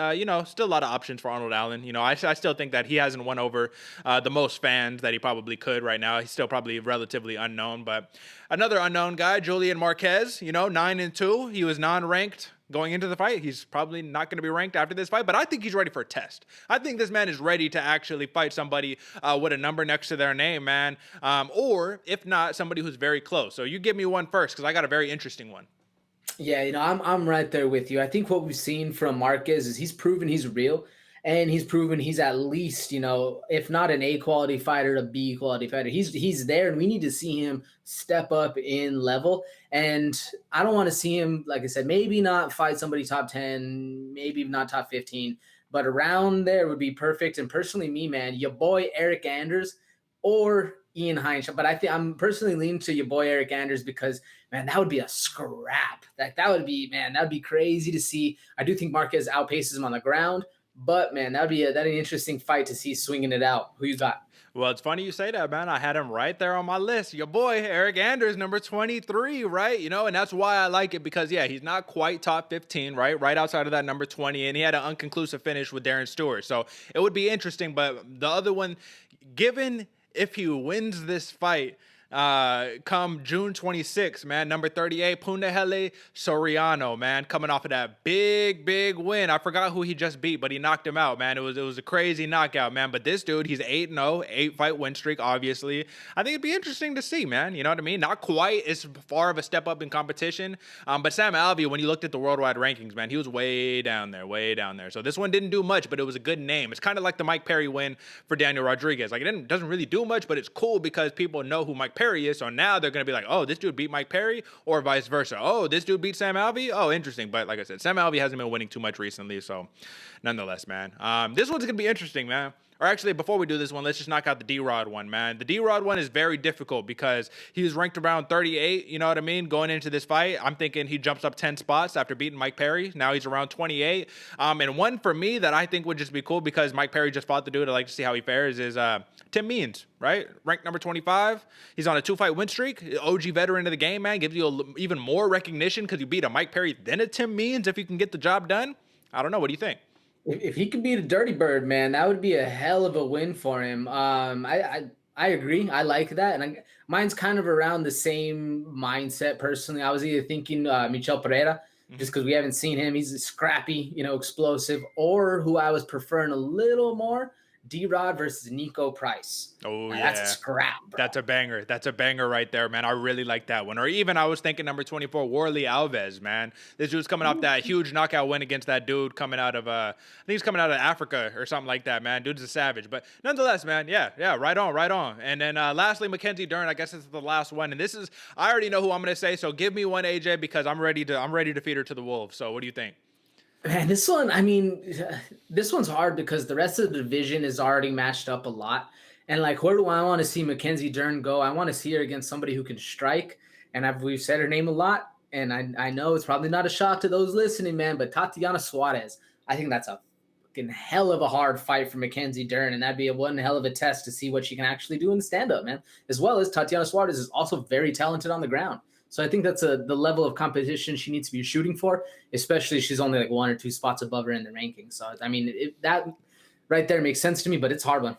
still a lot of options for Arnold Allen. I still think that he hasn't won over the most fans that he probably could right now. He's still probably relatively unknown. But another unknown guy, Julian Marquez, 9-2. He was non-ranked going into the fight. He's probably not going to be ranked after this fight, but I think he's ready for a test. I think this man is ready to actually fight somebody with a number next to their name, man. Or if not, somebody who's very close. So you give me one first, because I got a very interesting one. Yeah, I'm right there with you. I think what we've seen from Marquez is he's proven he's real, and he's proven he's at least, if not an A quality fighter, a B quality fighter. He's there, and we need to see him step up in level. And I don't want to see him, like I said, maybe not fight somebody top 10, maybe not top 15, but around there would be perfect. And personally, me, man, your boy Eric Anders or Ian Heinz. But I think I'm personally leaning to your boy Eric Anders because, man, that would be a scrap. That would be crazy to see. I do think Marquez outpaces him on the ground, but man, that'd be an interesting fight to see swinging it out. Who you got? Well, it's funny you say that, man. I had him right there on my list. Your boy, Eric Anders, number 23, right? And that's why I like it because, yeah, he's not quite top 15, right? Right outside of that number 20, and he had an unconclusive finish with Darren Stewart. So it would be interesting, but the other one, given if he wins this fight, come June 26th, man, number 38, Punahele Soriano, man, coming off of that big win. I forgot who he just beat, but he knocked him out, man. It was a crazy knockout, man. But this dude, he's 8-0, 8-fight win streak, obviously. I think it'd be interesting to see, man. You know what I mean? Not quite as far of a step up in competition, but Sam Alvey, when you looked at the worldwide rankings, man, he was way down there. So this one didn't do much, but it was a good name. It's kind of like the Mike Perry win for Daniel Rodriguez. Like, it doesn't really do much, but it's cool because people know who Mike Perry is. So now they're going to be like, oh, this dude beat Mike Perry, or vice versa. Oh, this dude beat Sam Alvey. Oh, interesting. But like I said, Sam Alvey hasn't been winning too much recently. So nonetheless, man, this one's going to be interesting, man. Or actually, before we do this one, let's just knock out the D-Rod one, man. The D-Rod one is very difficult because he was ranked around 38, you know what I mean, going into this fight. I'm thinking he jumps up 10 spots after beating Mike Perry. Now he's around 28. And one for me that I think would just be cool because Mike Perry just fought the dude. I like to see how he fares is Tim Means, right? Ranked number 25. He's on a 2-fight win streak. OG veteran of the game, man. Gives you even more recognition because you beat a Mike Perry then a Tim Means if you can get the job done. I don't know. What do you think? If he could beat a Dirty Bird, man, that would be a hell of a win for him. I agree. I like that. And mine's kind of around the same mindset personally. I was either thinking Michel Pereira, just because we haven't seen him. He's scrappy, explosive, or who I was preferring a little more, D-Rod versus Nico Price. Oh, yeah. That's a scrap, bro. That's a banger. That's a banger right there, man. I really like that one. Or even I was thinking number 24, Warley Alves, man. This dude's coming off that huge knockout win against that dude coming out of, I think he's coming out of Africa or something like that, man. Dude's a savage. But nonetheless, man, yeah, right on. And then lastly, Mackenzie Dern, I guess this is the last one. And this is, I already know who I'm going to say, so give me one, AJ, because I'm ready to feed her to the wolves. So what do you think? Man, this one's hard because the rest of the division is already matched up a lot. And like, where do I want to see Mackenzie Dern go? I want to see her against somebody who can strike. And we've said her name a lot. And I know it's probably not a shock to those listening, man, but Tatiana Suarez, I think that's a fucking hell of a hard fight for Mackenzie Dern. And that'd be one hell of a test to see what she can actually do in stand-up, man. As well as Tatiana Suarez is also very talented on the ground. So I think that's the level of competition she needs to be shooting for, especially if she's only like 1 or 2 spots above her in the rankings. So, I mean, that right there makes sense to me, but it's a hard one.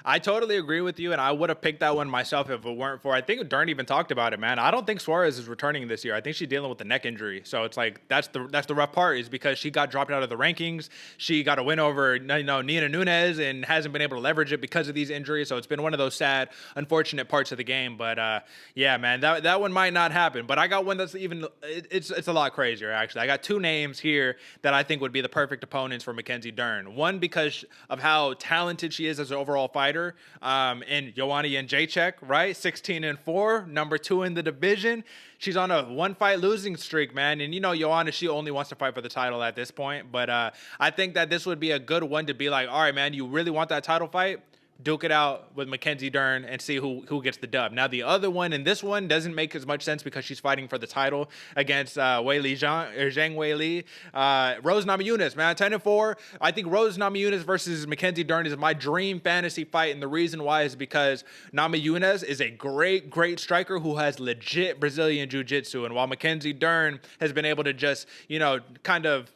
I totally agree with you, and I would have picked that one myself if it weren't for, I think Dern even talked about it, man. I don't think Suarez is returning this year. I think she's dealing with a neck injury. So it's like, that's the rough part, is because she got dropped out of the rankings. She got a win over, Nina Nunes and hasn't been able to leverage it because of these injuries. So it's been one of those sad, unfortunate parts of the game. But yeah, man, that one might not happen. But I got one that's even, it's a lot crazier, actually. I got 2 names here that I think would be the perfect opponents for Mackenzie Dern. One, because of how talented she is as an overall fighter. And Joanna Jedrzejczyk, right? 16-4, number 2 in the division. She's on a 1-fight losing streak, man. And Joanna, she only wants to fight for the title at this point. But I think that this would be a good one to be like, all right, man, you really want that title fight? Duke it out with Mackenzie Dern and see who gets the dub. Now, the other one, and this one doesn't make as much sense because she's fighting for the title against Zhang Weili. Rose Namajunas, man, 10-4. I think Rose Namajunas versus Mackenzie Dern is my dream fantasy fight, and the reason why is because Namajunas is a great striker who has legit Brazilian jiu-jitsu, and while Mackenzie Dern has been able to just, kind of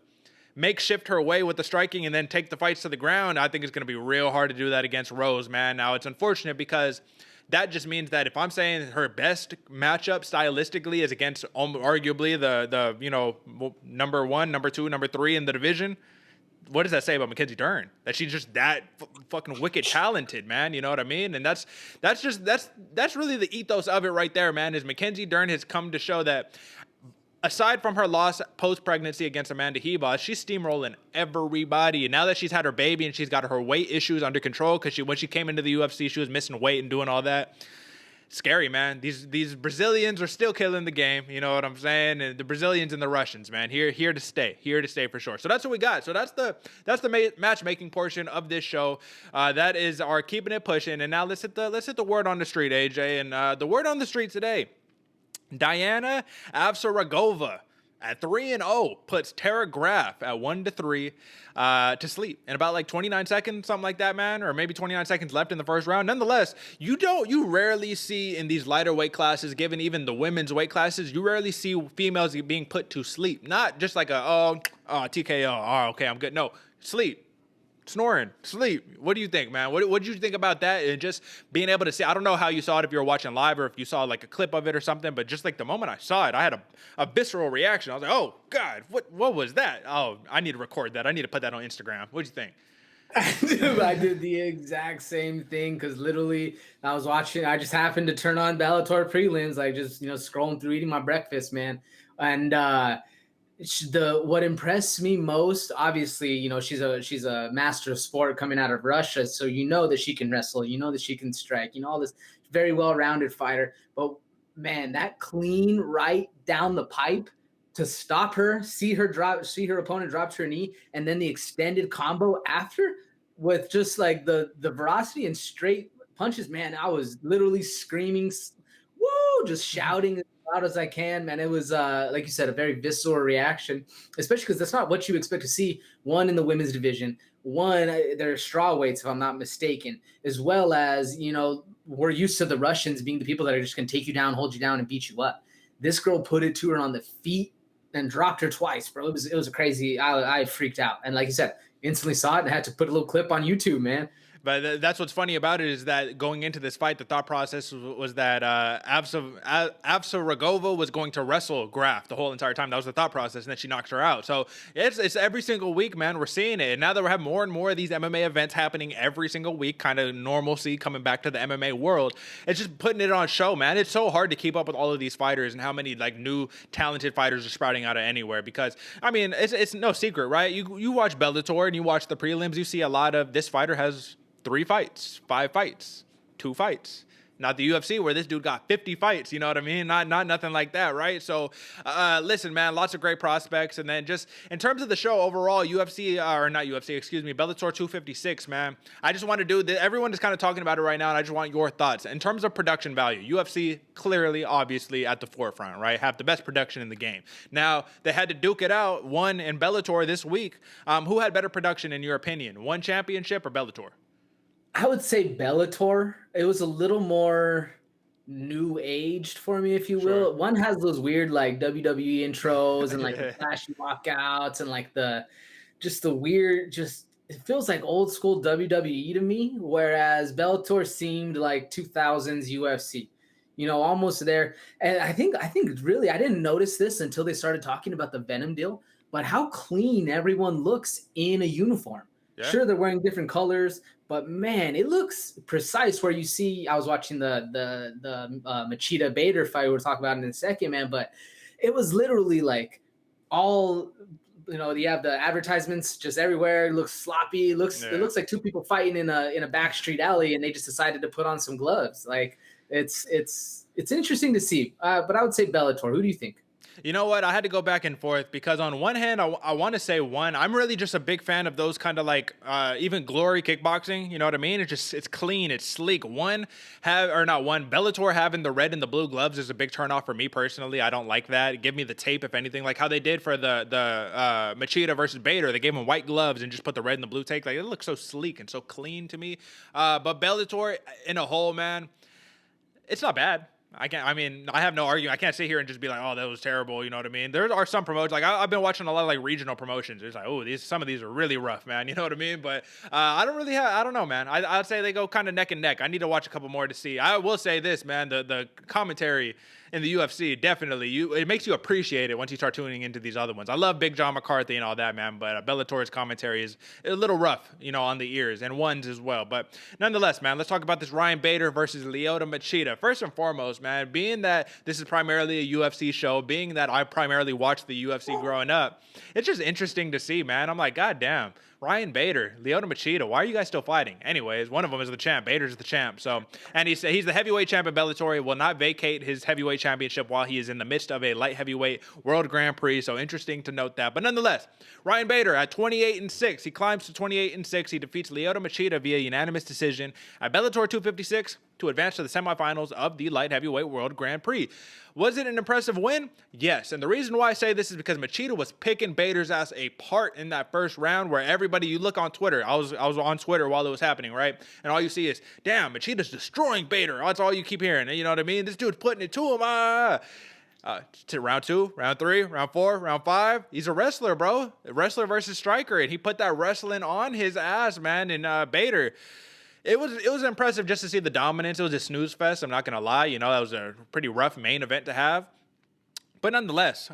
makeshift her way with the striking and then take the fights to the ground, I think it's going to be real hard to do that against Rose, man. Now, it's unfortunate because that just means that if I'm saying her best matchup stylistically is against arguably the number 1, number 2, number 3 in the division, what does that say about Mackenzie Dern? That she's just that fucking wicked talented, man. You know what I mean? And that's really the ethos of it right there, man. Is Mackenzie Dern has come to show that aside from her loss post-pregnancy against Amanda Ribas, she's steamrolling everybody. And now that she's had her baby and she's got her weight issues under control, because when she came into the UFC, she was missing weight and doing all that. Scary, man. These Brazilians are still killing the game. You know what I'm saying? And the Brazilians and the Russians, man, here to stay for sure. So that's what we got. So that's the matchmaking portion of this show. That is our keeping it pushing. And now let's hit the word on the street, AJ. And the word on the street today, Diana Avsaragova at 3-0 puts Tara Graf at 1-3 to sleep in about like 29 seconds, something like that, man, or maybe 29 seconds left in the first round. Nonetheless, you rarely see in these lighter weight classes, given even the women's weight classes, you rarely see females being put to sleep. Not just like TKO, okay, I'm good. No, sleep. Snoring, sleep. What do you think, man? What did you think about that? And just being able to see, I don't know how you saw it, if you were watching live or if you saw like a clip of it or something, but just like the moment I saw it, I had a visceral reaction. I was like, oh God, what was that? Oh, I need to record that. I need to put that on Instagram. What do you think? I did the exact same thing because literally I was watching. I just happened to turn on Bellator prelims, like just scrolling through, eating my breakfast, man. And what impressed me most, obviously, she's a master of sport coming out of Russia, so that she can wrestle, that she can strike, all this very well-rounded fighter. But man, that clean right down the pipe to stop her, see her opponent drop to her knee, and then the extended combo after with just like the veracity and straight punches, man, I was literally screaming, woo, just shouting as loud as I can, man. It was, like you said, a very visceral reaction, especially because that's not what you expect to see, one, in the women's division, one, they're straw weights, if I'm not mistaken, as well as, we're used to the Russians being the people that are just going to take you down, hold you down, and beat you up. This girl put it to her on the feet and dropped her twice, bro. It was a crazy, I freaked out. And like you said, instantly saw it and had to put a little clip on YouTube, man. But that's what's funny about it is that going into this fight, the thought process was that Avsaragova was going to wrestle Graf the whole entire time. That was the thought process, and then she knocks her out. So it's every single week, man, we're seeing it. And now that we have more and more of these MMA events happening every single week, kind of normalcy coming back to the MMA world, it's just putting it on show, man. It's so hard to keep up with all of these fighters and how many like new talented fighters are sprouting out of anywhere. Because I mean, it's no secret, right? You watch Bellator and you watch the prelims, you see a lot of this fighter has 3 fights, 5 fights, 2 fights. Not the UFC where this dude got 50 fights, you know what I mean? Not nothing like that, right? So, listen, man, lots of great prospects. And then just in terms of the show overall, Bellator 256, man. I just want to do this. Everyone is kind of talking about it right now, and I just want your thoughts. In terms of production value, UFC clearly, obviously, at the forefront, right? Have the best production in the game. Now, they had to duke it out, one in Bellator this week. Who had better production, in your opinion? One championship or Bellator? I would say Bellator. It was a little more new aged for me, if you will. Sure. One has those weird like WWE intros and like the flashy walkouts and like the weird, it feels like old school WWE to me. Whereas Bellator seemed like 2000s UFC, almost there. And I think really, I didn't notice this until they started talking about the Venom deal, but how clean everyone looks in a uniform. Yeah. Sure, they're wearing different colors, but man, it looks precise. Where you see, I was watching the Machida Bader fight we'll talk about in a second, man. But it was literally like all, you have the advertisements just everywhere. It looks sloppy. It looks like 2 people fighting in a backstreet alley, and they just decided to put on some gloves. Like it's interesting to see. But I would say Bellator. Who do you think? You know what? I had to go back and forth because on one hand, I want to say one. I'm really just a big fan of those kind of like even glory kickboxing. You know what I mean? It's clean, it's sleek. Bellator having the red and the blue gloves is a big turnoff for me personally. I don't like that. Give me the tape if anything, like how they did for the Machida versus Bader. They gave him white gloves and just put the red and the blue tape. Like it looks so sleek and so clean to me. But Bellator in a whole, man, it's not bad. I have no argument. I can't sit here and just be like, oh, that was terrible. You know what I mean? There are some promotions. Like I've been watching a lot of like regional promotions. It's like, oh, some of these are really rough, man. You know what I mean? But I don't know, man. I'd say they go kind of neck and neck. I need to watch a couple more to see. I will say this, man. The commentary in the UFC, definitely, it makes you appreciate it once you start tuning into these other ones. I love Big John McCarthy and all that, man, but Bellator's commentary is a little rough, on the ears, and ones as well. But nonetheless, man, let's talk about this Ryan Bader versus Lyoto Machida. First and foremost, man, being that this is primarily a UFC show, being that I primarily watched the UFC growing up, it's just interesting to see, man. I'm like, God damn. Ryan Bader, Lyoto Machida, why are you guys still fighting? Anyways, one of them is the champ. Bader's the champ. So, and he's the heavyweight champ of Bellator. He will not vacate his heavyweight championship while he is in the midst of a light heavyweight world Grand Prix. So interesting to note that. But nonetheless, Ryan Bader at 28-6. He climbs to 28-6. He defeats Lyoto Machida via unanimous decision at Bellator 256 to advance to the semifinals of the light heavyweight world Grand Prix. Was it an impressive win? Yes. And the reason why I say this is because Machida was picking Bader's ass apart in that first round, where everybody, you look on Twitter, I was on Twitter while it was happening, right? And all you see is, damn, Machida's destroying Bader. That's all you keep hearing. You know what I mean? This dude's putting it to him. To round 2, round 3, round 4, round 5. He's a wrestler, bro. A wrestler versus striker. And he put that wrestling on his ass, man. And Bader, it was impressive just to see the dominance. It was a snooze fest. I'm not going to lie. That was a pretty rough main event to have. But nonetheless,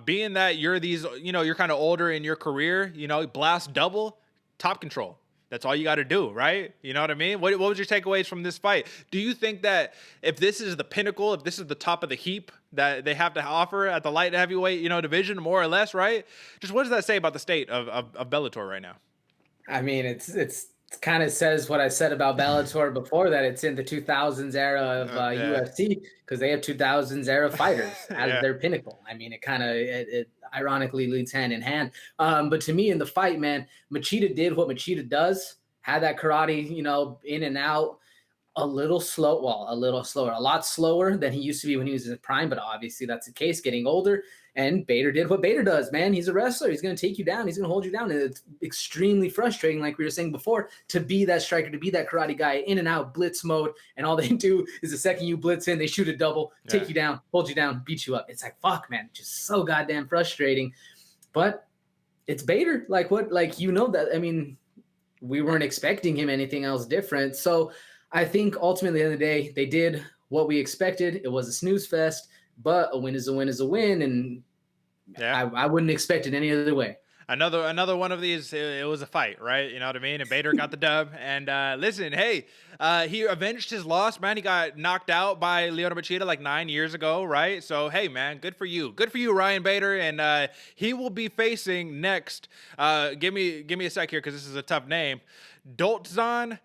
being that you're you're kind of older in your career, blast double, top control. That's all you got to do, right? You know what I mean? What was your takeaways from this fight? Do you think that if this is the pinnacle, if this is the top of the heap that they have to offer at the light heavyweight, division, more or less, right? Just what does that say about the state of Bellator right now? I mean, it's kind of says what I said about Bellator before, that it's in the 2000s era of UFC, because they have 2000s era fighters as their pinnacle. I mean, it ironically leads hand in hand. But to me in the fight, man, Machida did what Machida does, had that karate, in and out, a lot slower than he used to be when he was in his prime. But obviously that's the case, getting older. And Bader did what Bader does, man. He's a wrestler. He's going to take you down. He's going to hold you down. And it's extremely frustrating, like we were saying before, to be that striker, to be that karate guy, in and out, blitz mode. And all they do is the second you blitz in, they shoot a double, take you down, hold you down, beat you up. It's like, fuck, man. Just so goddamn frustrating. But it's Bader. That. I mean, we weren't expecting him anything else different. So I think ultimately, at the end of the day, they did what we expected. It was a snooze fest. But a win is a win is a win, and I wouldn't expect it any other way. Another one of these, it was a fight, right? You know what I mean? And Bader got the dub. And listen, hey, he avenged his loss, man. He got knocked out by Lyoto Machida like 9 years ago, right? So, hey, man, good for you. Good for you, Ryan Bader. And he will be facing next. Give me a sec here because this is a tough name. Doltzan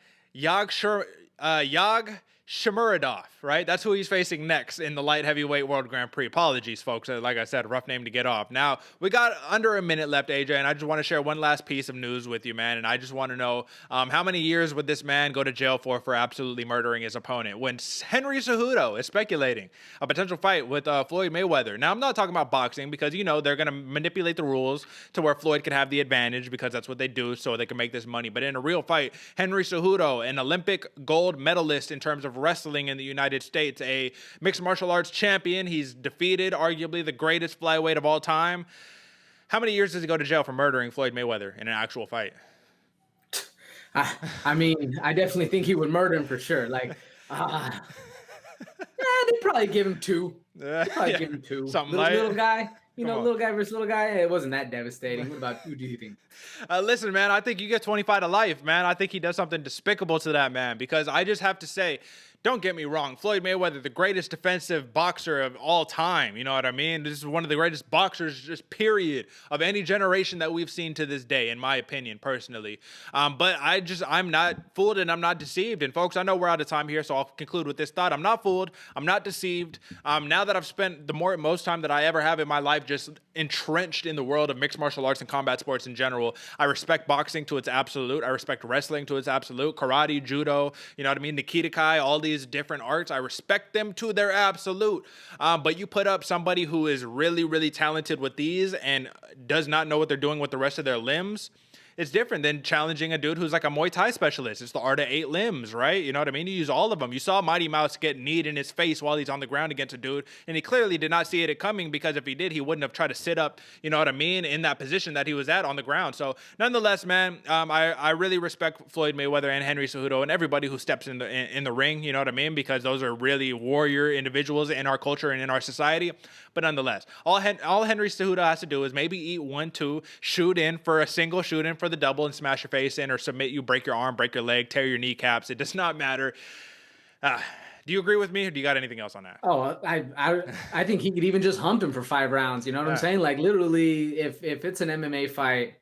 Shamuradov, right? That's who he's facing next in the light heavyweight world Grand Prix. Apologies, folks. Like I said, rough name to get off. Now, we got under a minute left, AJ, and I just want to share one last piece of news with you, man. And I just want to know how many years would this man go to jail for absolutely murdering his opponent? When Henry Cejudo is speculating a potential fight with Floyd Mayweather. Now, I'm not talking about boxing because, they're going to manipulate the rules to where Floyd can have the advantage because that's what they do so they can make this money. But in a real fight, Henry Cejudo, an Olympic gold medalist in terms of wrestling in the United States, a mixed martial arts champion. He's defeated arguably the greatest flyweight of all time. How many years does he go to jail for murdering Floyd Mayweather in an actual fight? I mean, I definitely think he would murder him for sure. Like, they'd probably give him 2. Give him 2. Something little guy. Little guy versus little guy. It wasn't that devastating. What about you? Do you think? Listen, man, I think you get 25 to life, man. I think he does something despicable to that man because I just have to say, don't get me wrong, Floyd Mayweather, the greatest defensive boxer of all time. You know what I mean? This is one of the greatest boxers, just period, of any generation that we've seen to this day, in my opinion, personally. But I'm not fooled and I'm not deceived. And folks, I know we're out of time here, so I'll conclude with this thought. I'm not fooled. I'm not deceived. Now that I've spent most time that I ever have in my life just entrenched in the world of mixed martial arts and combat sports in general, I respect boxing to its absolute. I respect wrestling to its absolute. Karate, judo, you know what I mean? Nikita Kai, all these different arts. I respect them to their absolute. But you put up somebody who is really, really talented with these and does not know what they're doing with the rest of their limbs. it's different than challenging a dude who's like a Muay Thai specialist. It's the art of 8 limbs, right? You know what I mean? You use all of them. You saw Mighty Mouse get kneed in his face while he's on the ground against a dude, and he clearly did not see it coming, because if he did, he wouldn't have tried to sit up, you know what I mean, in that position that he was at on the ground. So nonetheless, man, I really respect Floyd Mayweather and Henry Cejudo and everybody who steps in the ring, you know what I mean, because those are really warrior individuals in our culture and in our society. But nonetheless, all Henry Cejudo has to do is maybe eat 1-2, shoot in for a single, shoot in for the double, and smash your face in, or submit you, break your arm, break your leg, tear your kneecaps. It does not matter. Do you agree with me, or do you got anything else on that? Oh, I think he could even just hump him for 5 rounds. You know what I'm saying? Like, literally, if it's an MMA fight,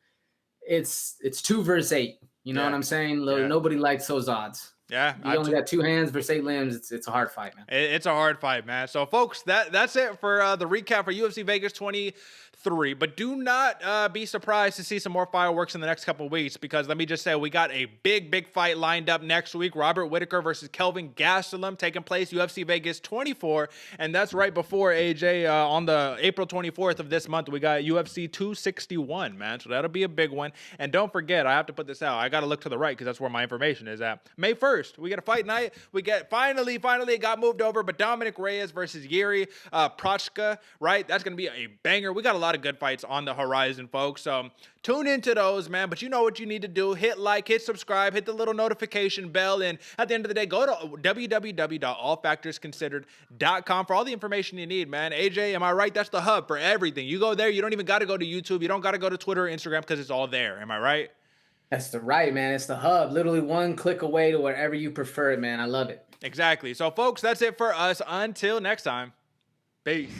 it's 2 versus 8. You know what I'm saying? Nobody likes those odds. Yeah, you only got 2 hands versus 8 limbs. It's a hard fight, man. It's a hard fight, man. So, folks, that's it for the recap for UFC Vegas 23. But do not be surprised to see some more fireworks in the next couple of weeks, because let me just say, we got a big fight lined up next week. Robert Whittaker versus Kelvin Gastelum taking place UFC Vegas 24, and that's right before AJ on the April 24th of this month. We got UFC 261, man. So that'll be a big one. And don't forget, I have to put this out. I got to look to the right because that's where my information is at. May 1st. We get a fight night. We get finally it got moved over, but Dominic Reyes versus Yuri Prochka, right? That's going to be a banger. We got a lot of good fights on the horizon, folks. So tune into those, man. But you know what you need to do. Hit like, hit subscribe, hit the little notification bell. And at the end of the day, go to www.allfactorsconsidered.com for all the information you need, man. AJ, am I right? That's the hub for everything. You go there. You don't even got to go to YouTube. You don't got to go to Twitter or Instagram, because it's all there. Am I right? That's right, man. It's the hub. Literally 1 click away to wherever you prefer it, man. I love it. Exactly. So, folks, that's it for us. Until next time, peace.